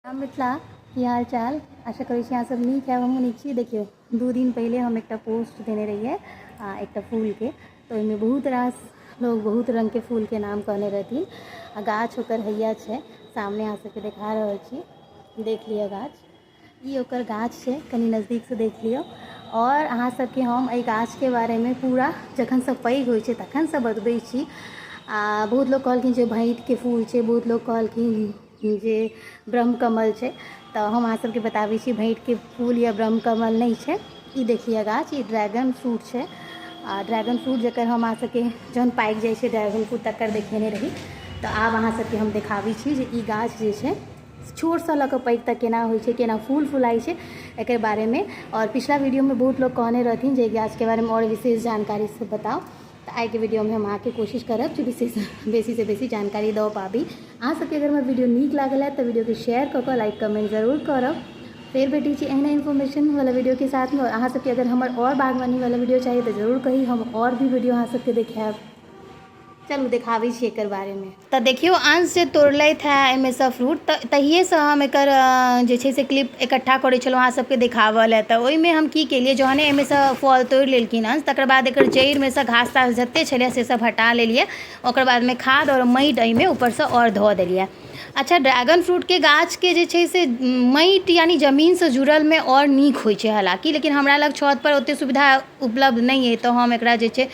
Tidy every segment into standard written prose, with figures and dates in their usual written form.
मिथिला की हाल चाल आशा करै छी अहाँ सब नीक है। हमहूँ नीक छी। देखियो 2 दिन पहले हम एक पोस्ट देने रहिए एक फूल के, तो ओहिमे बहुत रास लोग बहुत रंग के फूल के नाम कहने रहथिन। गाछ ओकर हैया छै, सामने अहाँ सबके देखा रहल छी, देख लिअ गाछ, ई ओकर गाछ छै, कनी नज़दीक से देख लिअ। और अहाँ सबके हम एहि गाछ के बारे में पूरा जखन से पैघ होइ छै तखन से बतबै छी। बहुत लोग कहलखिन जे भैंट के फूल छै, बहुत लोग कहलखिन जे ब्रह्मकमल छै, तो हम अहाँ सबके बताबै छी भैंट के फूल या ब्रह्मकमल नहीं छै। ई देखिए गाछ, ई ड्रैगन फ्रूट छै। ड्रैगन फ्रूट जकर हम अहाँ सबके जहन पाकि जाइ छै ड्रैगन फ्रूट तकर देखेने रही, तो आब अहाँ सबके हम देखाबै छी जे ई गाछ जे छै छोट से लऽ कऽ पैघ तक केना होइ छै, केना फूल फुलाइ छै एकर बारे में। और पिछला वीडियो में बहुत लोग कहने रहथिन जे गाछ के बारे में और विशेष जानकारी से बताओ, तो आई के वीडियो में हम आके कोशिश करब जो बेसी से बेसी जानकारी दऽ पाबी। अहाँ सबके अगर हमर वीडियो नीक लागल है तो वीडियो के शेयर कऽ कऽ लाइक कमेंट जरूर करब। फिर भेटी छी एहन इन्फॉर्मेशन वाला वीडियो के साथ में। और अहाँ सबके अगर हमर और बागवानी वाला वीडियो चाहिए तो जरूर कही, हम और भी वीडियो अहाँ सबके देखाएब। चलू देखाबै छी एकर बारे में। तो देखियो अंश जे तोड़लैथ है एहिमे से फ्रूट, तो तहिए से हम एकर जे छै से क्लिप इकट्ठा करै छलहुँ अहाँ सबके देखावऽ लेल। तो ओहिमे हम की केलिए, जहने एहिमे से फल तोड़ि लेलखिन अंश, तकर बाद एकर जड़ि में से घास तास जते छलै से सब हटा लेलिए। ओकर बाद में खाद और माटि एहिमे ऊपर से और धऽ देलिए। अच्छा, ड्रैगन फ्रूट के गाछ के जे छै से माटि यानी जमीन से जुड़ल में और नीक होइ छै हालांकि, लेकिन हमरा लग छत पर ओते सुविधा उपलब्ध नहीं है, तो हम एकरा जे छै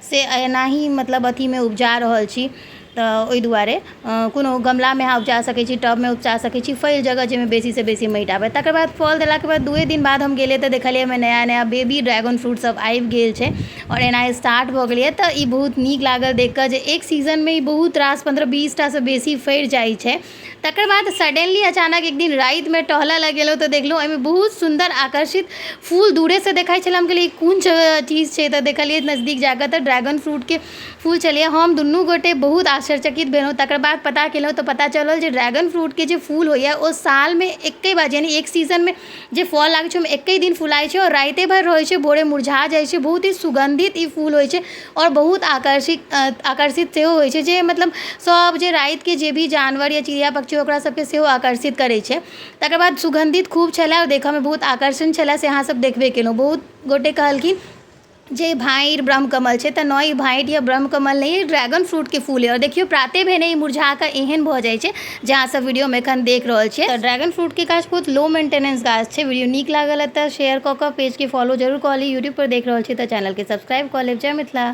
से एनाही मतलब अथी में उपजा रहल छी। तो ओहि दुआरे कोनो गमला में अहाँ उपजा सकै छी, टब में उपजा सकै छी, फैल जगह जाहिमे बेसी से बेसी माटि आबै। तकर बाद फल देलाके बाद 2 दिन बाद हम गेलिए तो देखलिए में नया नया बेबी ड्रैगन फ्रूट सब आबि गेल छै और एना स्टार्ट भऽ गेलिए। तो ई बहुत नीक लागल देख कऽ जे एक सीजन में ई बहुत रास 15-20 टा से बेसी फड़ि जाइ छै। तकर बाद सडनली अचानक एक दिन रात में टहलऽ लग गेलहुँ तो देखलहुँ एहिमे बहुत सुंदर आकर्षित फूल दूरे से देखाई छल। हम कहलिए कोन चीज़ छै, तो देखलिए नज़दीक जाकर तो ड्रैगन फ्रूट के फूल छलिए। हम दुनू गोटे बहुत आश्चर्यचकित भेलहुँ। तकर बाद पता केलहुँ तो पता चलल जे ड्रैगन फ्रूट के जे फूल होइए ओ साल में एके बार यानी एक सीजन में जे फल लागै छै ओहिमे एके दिन फुलाइ छै और राते भर रहै छै, भोरे मुरझा जाइ छै। बहुत ही सुगंधित ई फूल होइ छै और बहुत आकर्षित सेहो होइ छै, जे मतलब सब जे रात के जे भी जानवर या चिड़िया पक्षी ओकरा सबके सेहो आकर्षित करै छै। तकर बाद सुगंधित खूब छलै और देखऽ में बहुत आकर्षण छलै, से अहाँ सब देखबे केलहुँ। बहुत गोटे कहलखिन जे भाइट ब्रह्मकमल छै, तो नई भाइट या ब्रह्मकमल नहीं, ड्रैगन फ्रूट के फूल है। और देखियो प्राते भेने ई मुरझा कऽ एहन भऽ जाइ छै जे अहाँ सब वीडियो में एखन देख रहल छियै। तो ड्रैगन फ्रूट के गाछ बहुत लो मेंटेनेंस गाछ छै। वीडियो नीक लागल है तो शेयर कऽ कऽ पेज के फॉलो जरूर कऽ ली। यूट्यूब पर देख रहल छी तो चैनल के सब्सक्राइब कऽ लेब। जय मिथिला।